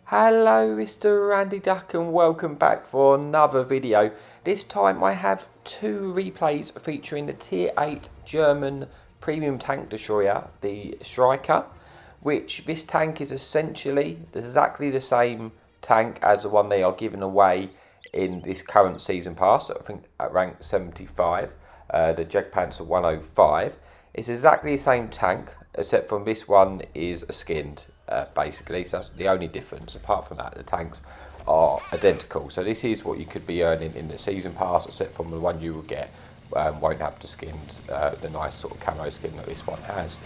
Hello Mr. Randy Duck and welcome back for another video. This time I have two replays featuring the Tier 8 German premium tank destroyer, the Striker, which this tank is essentially exactly the same tank as the one they are giving away in this current season pass, I think at rank 75, the Jagdpanzer 105. It's exactly the same tank, except from this one is skinned, basically. So that's the only difference. Apart from that, the tanks are identical. So this is what you could be earning in the season pass, except from the one you will get won't have the skinned, the nice sort of camo skin that this one has.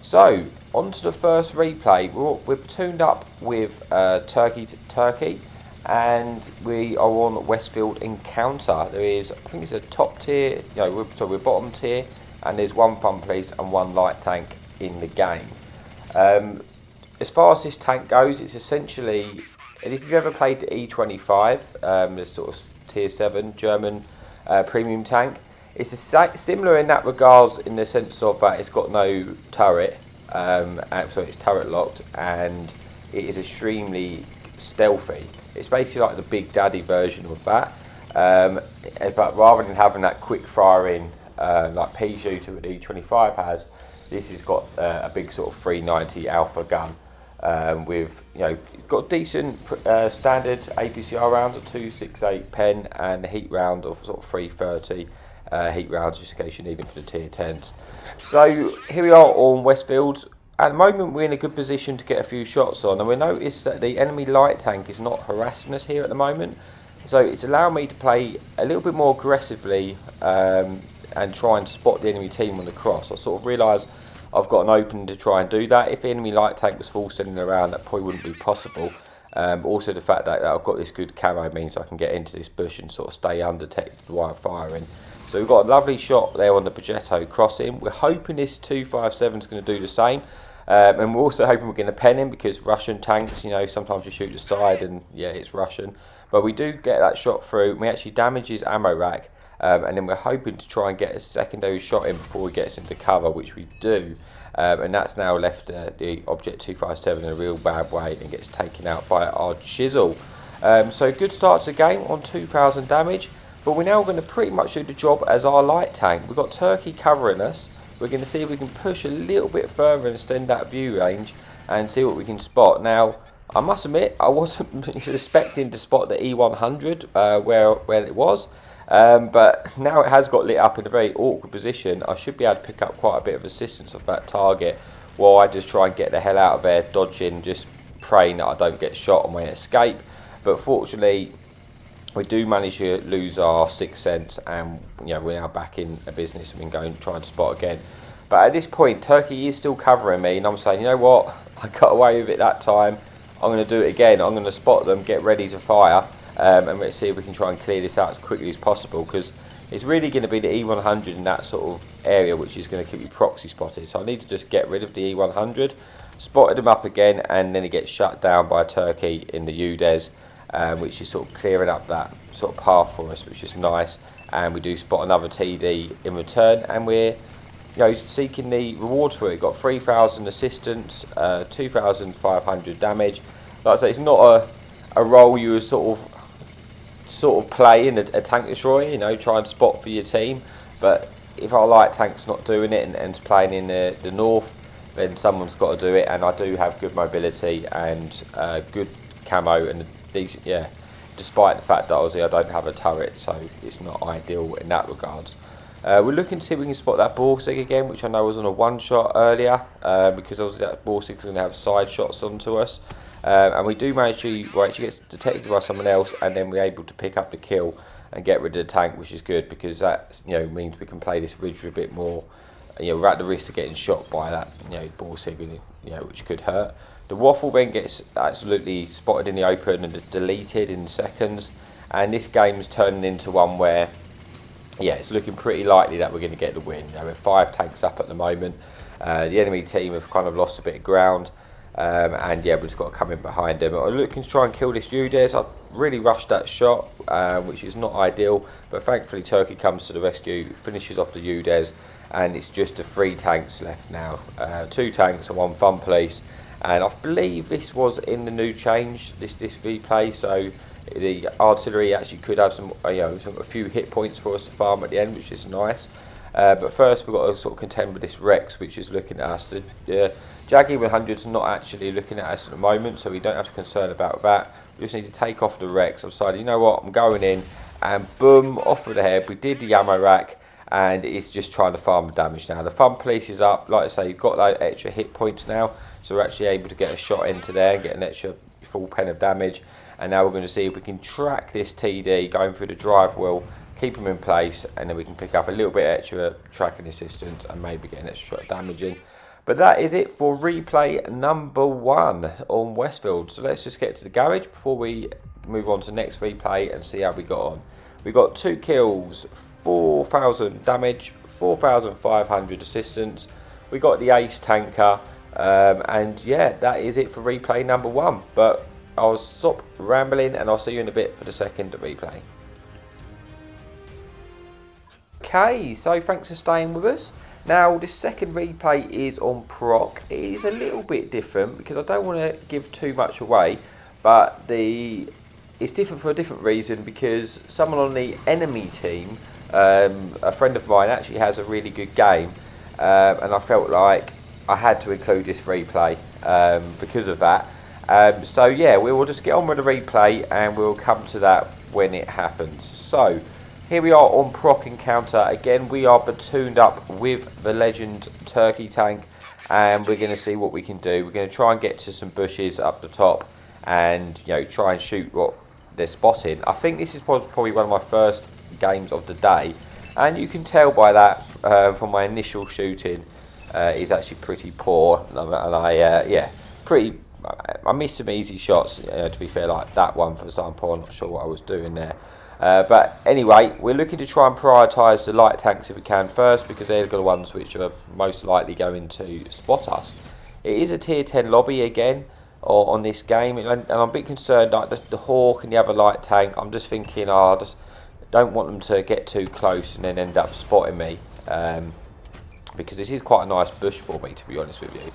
So on to the first replay. We're tuned up with Turkey, and we are on Westfield Encounter. There is, I think it's a top tier, we're bottom tier, and there's one fun police and one light tank in the game. As far as this tank goes, it's essentially, if you've ever played the E25, the sort of tier 7 German premium tank, it's similar in that regards, in the sense of that it's got no turret, so it's turret locked, and it is extremely stealthy. It's basically like the Big Daddy version of that, but rather than having that quick firing like pea shooter that the E25 has, this has got a big sort of 390 alpha gun with, it's got decent standard APCR rounds of 268 pen and a heat round of sort of 330 heat rounds, just in case you need them for the tier 10s. So here we are on Westfields. At the moment we're in a good position to get a few shots on, and we notice that the enemy light tank is not harassing us here at the moment. So it's allowing me to play a little bit more aggressively and try and spot the enemy team on the cross. I sort of realise I've got an opening to try and do that. If the enemy light tank was full sending around, that probably wouldn't be possible. But also the fact that I've got this good camo means I can get into this bush and sort of stay undetected while firing. So we've got a lovely shot there on the Progetto crossing. We're hoping this 257 is going to do the same. And we're also hoping we're going to pen him, because Russian tanks, sometimes you shoot the side and yeah, it's Russian. But we do get that shot through. We actually damage his ammo rack. And then we're hoping to try and get a secondary shot in before he gets into cover, which we do. And that's now left the Object 257 in a real bad way and gets taken out by our chisel. So good start to the game on 2,000 damage. But we're now going to pretty much do the job as our light tank. We've got Turkey covering us. We're going to see if we can push a little bit further and extend that view range and see what we can spot. Now, I must admit, I wasn't expecting to spot the E100 where it was. But now it has got lit up in a very awkward position. I should be able to pick up quite a bit of assistance of that target while I just try and get the hell out of there, dodging, just praying that I don't get shot on my escape. But fortunately, we do manage to lose our sixth sense, and we're now back in a business and we can go and try and spot again. But at this point, Turkey is still covering me, and I'm saying, you know what, I got away with it that time. I'm going to do it again. I'm going to spot them, get ready to fire. And let's see if we can try and clear this out as quickly as possible, because it's really going to be the E100 in that sort of area which is going to keep you proxy spotted. So I need to just get rid of the E100, spotted him up again, and then he gets shut down by Turkey in the UDES, which is sort of clearing up that sort of path for us, which is nice. And we do spot another TD in return, and we're seeking the rewards for it. Got 3,000 assistance, 2,500 damage. Like I say, it's not a role you would sort of play in a tank destroyer, try and spot for your team. But if our light tank's not doing it and it's playing in the north, then someone's got to do it. And I do have good mobility and good camo and decent, despite the fact that obviously I don't have a turret, so it's not ideal in that regards. We're looking to see if we can spot that Borsig again, which I know was on a one shot earlier, because obviously that Borsig's going to have side shots onto us. And we do manage to, actually gets detected by someone else, and then we're able to pick up the kill and get rid of the tank, which is good, because that means we can play this ridge a bit more. We're at the risk of getting shot by that Borsig, which could hurt. The Waffle then gets absolutely spotted in the open and is deleted in seconds, and this game's turning into one where it's looking pretty likely that we're going to get the win. We're 5 tanks up at the moment. The enemy team have kind of lost a bit of ground. And we've just got to come in behind them. I'm looking to try and kill this UDES. I've really rushed that shot, which is not ideal, but thankfully Turkey comes to the rescue, finishes off the UDES, and it's just the 3 tanks left now. 2 tanks and 1 fun police, and I believe this was in the new change, this replay, so the artillery actually could have some, a few hit points for us to farm at the end, which is nice. But first we've got to sort of contend with this Rex, which is looking at us. The Jaggy 100's not actually looking at us at the moment, so we don't have to concern about that. We just need to take off the Rex. I've decided, you know what, I'm going in, and boom, off with the head. We did the ammo rack, and it's just trying to farm the damage now. The fun police is up. Like I say, you've got those extra hit points now, so we're actually able to get a shot into there and get an extra full pen of damage. And now we're going to see if we can track this TD going through the drive wheel, keep him in place, and then we can pick up a little bit extra tracking assistance and maybe get an extra shot of damage in. But that is it for replay number 1 on Westfield. So let's just get to the garage before we move on to the next replay and see how we got on. We got 2 kills, 4,000 damage, 4,500 assistance. We got the ace tanker, and yeah, that is it for replay number 1. But I'll stop rambling and I'll see you in a bit for the second replay. Okay, so thanks for staying with us. Now, this second replay is on proc. It is a little bit different because I don't want to give too much away, but it's different for a different reason, because someone on the enemy team, a friend of mine, actually has a really good game, and I felt like I had to include this replay because of that. So yeah, we will just get on with the replay and we'll come to that when it happens. So here we are on proc encounter. Again, we are platooned up with the legend turkey tank, and we're going to see what we can do. We're going to try and get to some bushes up the top and try and shoot what they're spotting. I think this is probably one of my first games of the day, and you can tell by that from my initial shooting is actually pretty poor, and I missed some easy shots, to be fair, like that one for example. I'm not sure what I was doing there. But anyway, we're looking to try and prioritise the light tanks if we can first, because they're the ones which are most likely going to spot us. It is a tier 10 lobby again on this game, and I'm a bit concerned, like the Hawk and the other light tank. I'm just thinking, I just don't want them to get too close and then end up spotting me, because this is quite a nice bush for me, to be honest with you.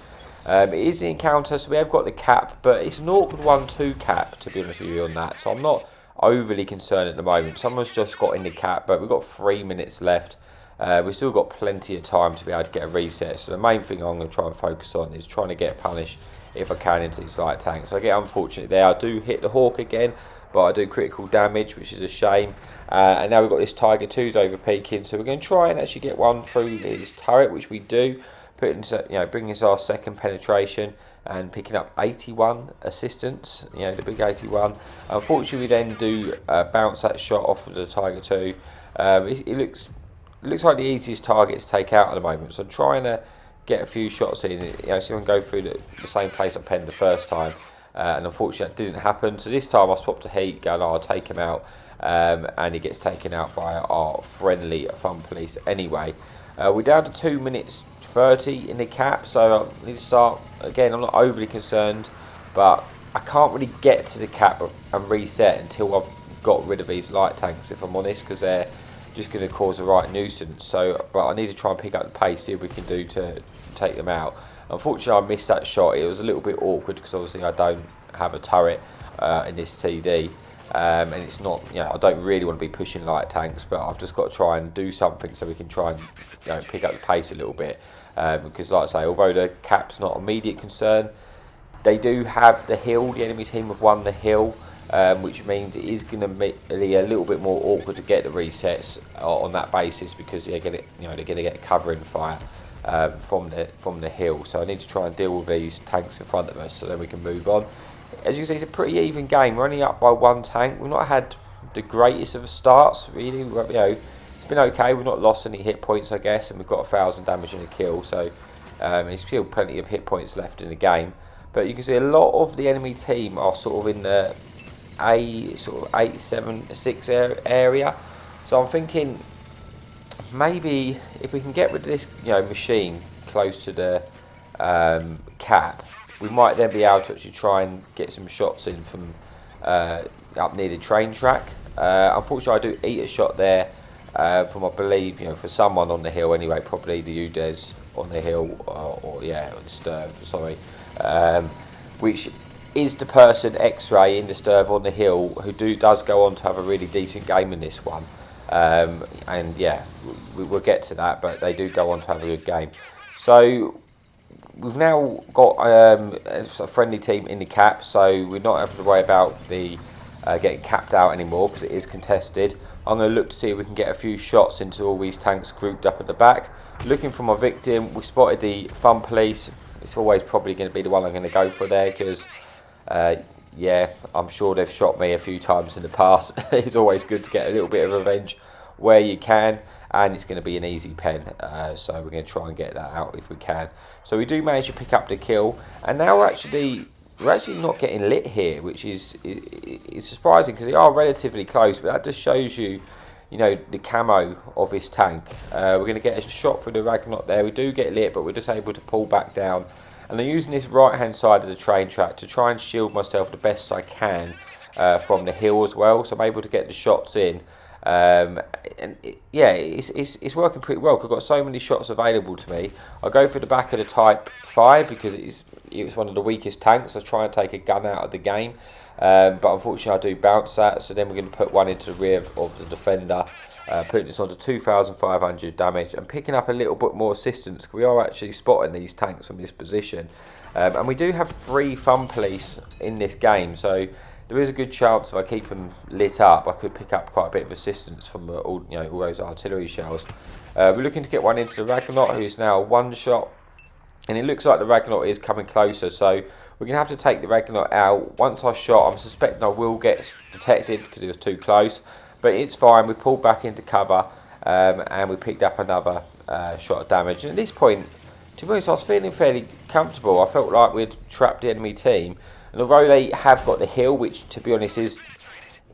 It is the encounter, so we have got the cap, but it's an awkward 1-2 cap, to be honest with you, on that. So I'm not overly concerned at the moment. Someone's just got in the cap, but we've got 3 minutes left. We've still got plenty of time to be able to get a reset. So the main thing I'm going to try and focus on is trying to get punished if I can into these light tanks. So I get unfortunate there. I do hit the Hawk again, but I do critical damage, which is a shame. And now we've got this Tiger 2's over peaking, so we're going to try and actually get one through his turret, which we do. Bringing us our second penetration and picking up 81 assistance, the big 81. Unfortunately, we then do bounce that shot off of the Tiger 2. It looks like the easiest target to take out at the moment, so I'm trying to get a few shots in, so I can go through the same place I penned the first time. And unfortunately that didn't happen, so this time I swapped to heat, going, I'll take him out, and he gets taken out by our friendly fun police anyway. We're down to 2 minutes 30 in the cap, so I need to start again. I'm not overly concerned, but I can't really get to the cap and reset until I've got rid of these light tanks, if I'm honest, because they're just going to cause a right nuisance. So, but I need to try and pick up the pace, see if we can do to take them out. Unfortunately, I missed that shot. It was a little bit awkward because obviously I don't have a turret in this TD. And it's not, I don't really want to be pushing light tanks, but I've just got to try and do something so we can try and pick up the pace a little bit, because like I say, although the cap's not immediate concern, they do have the hill. The enemy team have won the hill, which means it is going to be a little bit more awkward to get the resets on that basis, because they're going to get covering fire from the hill. So I need to try and deal with these tanks in front of us so then we can move on. As you can see, it's a pretty even game. We're only up by 1 tank. We've not had the greatest of starts, really. It's been okay. We've not lost any hit points, I guess, and we've got 1,000 damage in a kill. So there's still plenty of hit points left in the game. But you can see a lot of the enemy team are sort of in the sort of 8, 7, 6 area. So I'm thinking maybe if we can get rid of this, machine close to the cap, we might then be able to actually try and get some shots in from up near the train track. Unfortunately, I do eat a shot there from, I believe, for someone on the hill anyway, probably the Udez on the hill, or the Sturv, sorry. which is the person X-Ray in the Sturv on the hill who does go on to have a really decent game in this one. And yeah, we'll get to that, but they do go on to have a good game. So we've now got a friendly team in the cap, so we're not having to worry about the getting capped out anymore because it is contested. I'm going to look to see if we can get a few shots into all these tanks grouped up at the back. Looking for my victim, we spotted the Fun Police. It's always probably going to be the one I'm going to go for there because yeah, I'm sure they've shot me a few times in the past. It's always good to get a little bit of revenge where you can, and it's going to be an easy pen, so we're going to try and get that out if we can. So we do manage to pick up the kill, and now we're actually not getting lit here, which is surprising because they are relatively close, but that just shows you, you know, the camo of this tank. We're going to get a shot through the Ragnarok there. We do get lit, but we're just able to pull back down. And I'm using this right hand side of the train track to try and shield myself the best I can from the hill as well, so I'm able to get the shots in. Yeah, it's working pretty well because I've got so many shots available to me. I go for the back of the Type 5 because it's one of the weakest tanks. I try and take a gun out of the game, but unfortunately I do bounce that, so then we're going to put one into the rear of the defender, putting this on to 2,500 damage and picking up a little bit more assistance. We are actually spotting these tanks from this position, and we do have 3 Fun Police in this game, so there is a good chance if I keep them lit up, I could pick up quite a bit of assistance from all those artillery shells. We're looking to get one into the Ragnarok, who's now one shot, and it looks like the Ragnarok is coming closer, so we're going to have to take the Ragnarok out. Once I shot, I'm suspecting I will get detected because it was too close, but it's fine. We pulled back into cover, and we picked up another shot of damage. And at this point, to be honest, I was feeling fairly comfortable. I felt like we'd trapped the enemy team. And although they have got the hill, which to be honest is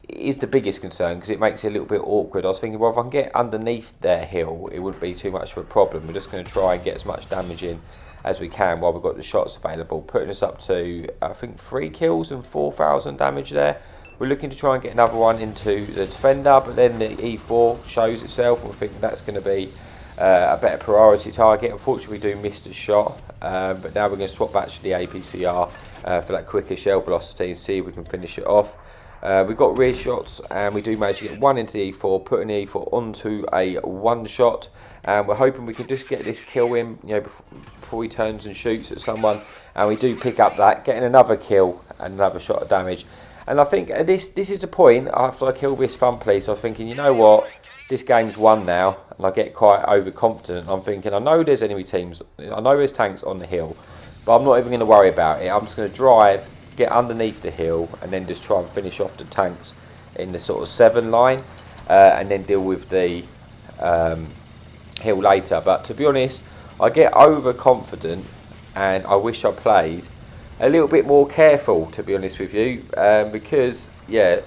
the biggest concern because it makes it a little bit awkward, I was thinking, well, if I can get underneath their hill, it wouldn't be too much of a problem. We're just going to try and get as much damage in as we can while we've got the shots available, putting us up to, I think, 3 kills and 4,000 damage there. We're looking to try and get another one into the defender, but then the E4 shows itself, and we think that's going to be a better priority target. Unfortunately, we do miss the shot, but now we're going to swap back to the APCR for that quicker shell velocity and see if we can finish it off. We've got rear shots, and we do manage to get one into the E4, putting the E4 onto a one shot, and we're hoping we can just get this kill in, before he turns and shoots at someone, and we do pick up that, getting another kill and another shot of damage. And I think this is the point after I kill this Fun Police. I was thinking, you know what, this game's won now, and I get quite overconfident. I'm thinking, I know there's enemy teams, I know there's tanks on the hill, but I'm not even going to worry about it. I'm just going to drive, get underneath the hill, and then just try and finish off the tanks in the sort of 7 line, and then deal with the hill later. But to be honest, I get overconfident, and I wish I played a little bit more careful, to be honest with you, because yeah,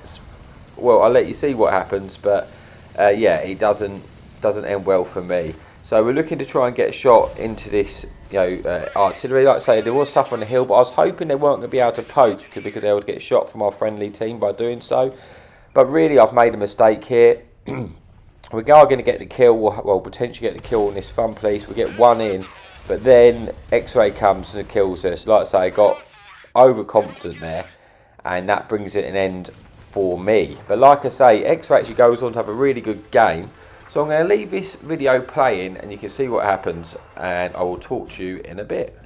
well, I'll let you see what happens, but yeah, it doesn't end well for me. So we're looking to try and get a shot into this, artillery. Like I say, there was stuff on the hill, but I was hoping they weren't going to be able to poke because they would get shot from our friendly team by doing so. But really, I've made a mistake here. We are going to get the kill, well, potentially get the kill on this Fun Police. We get one in, but then X-Ray comes and kills us. Like I say, I got overconfident there, and that brings it an end for me. But like I say, X-Ray actually goes on to have a really good game. So I'm going to leave this video playing, and you can see what happens, and I will talk to you in a bit.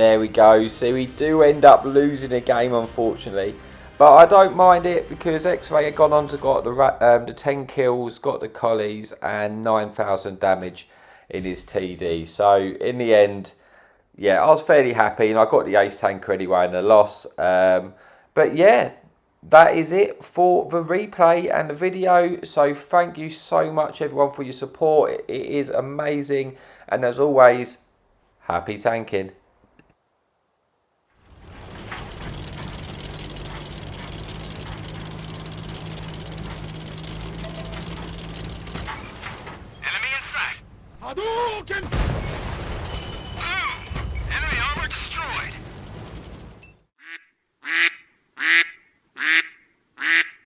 There we go. See, we do end up losing a game, unfortunately. But I don't mind it because X-Ray had gone on to got the 10 kills, got the collies, and 9,000 damage in his TD. So in the end, yeah, I was fairly happy, and I got the ace tanker anyway in the loss. But yeah, that is it for the replay and the video. So thank you so much, everyone, for your support. It is amazing. And as always, happy tanking. Enemy in sight! Hadouken!